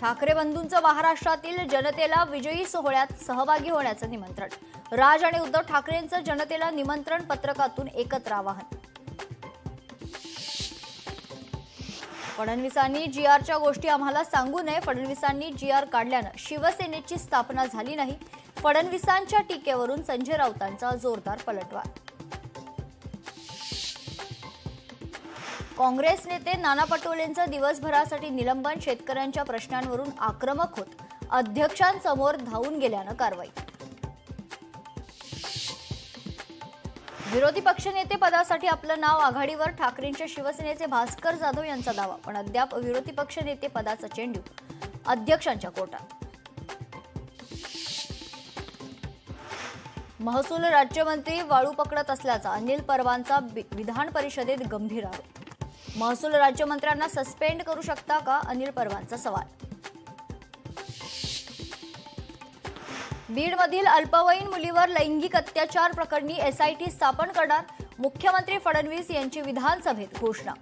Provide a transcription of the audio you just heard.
ठाकरे बंधूंचं महाराष्ट्रातील जनतेला विजयी सोहळ्यात सहभागी होण्याचं निमंत्रण। राज आणि उद्धव ठाकरेंचं जनतेला निमंत्रण पत्रकातून एकत्र आवाहन। फडणवीसांनी जीआरच्या गोष्टी आम्हाला सांगू नये। फडणवीसांनी जीआर काढल्यानं शिवसेनेची स्थापना झाली नाही। फडणवीसांच्या टीकेवरून संजय राऊतांचा जोरदार पलटवार। काँग्रेस नेते नाना पटोलेंचं दिवसभरासाठी निलंबन। शेतकऱ्यांच्या प्रश्नांवरून आक्रमक होत अध्यक्षांसमोर धावून गेल्यानं कारवाई। विरोधी पक्षनेते पदासाठी आपलं नाव आघाडीवर। ठाकरेंच्या शिवसेनेचे भास्कर जाधव यांचा दावा, पण अद्याप विरोधी पक्षनेते पदाचा चेंडू अध्यक्षांच्या कोर्टात। महसूल राज्यमंत्री वाळू पकडत असल्याचा अनिल परबांचा विधान परिषदेत गंभीर आरोप। महसूल राज्यमंत्र्यांना सस्पेंड करू शकता का, अनिल परबांचा सवाल। बीडमधील अल्पवयीन मुलीवर लैंगिक अत्याचार प्रकरणी एसआयटी स्थापन करणार। मुख्यमंत्री फडणवीस यांची विधानसभेत घोषणा।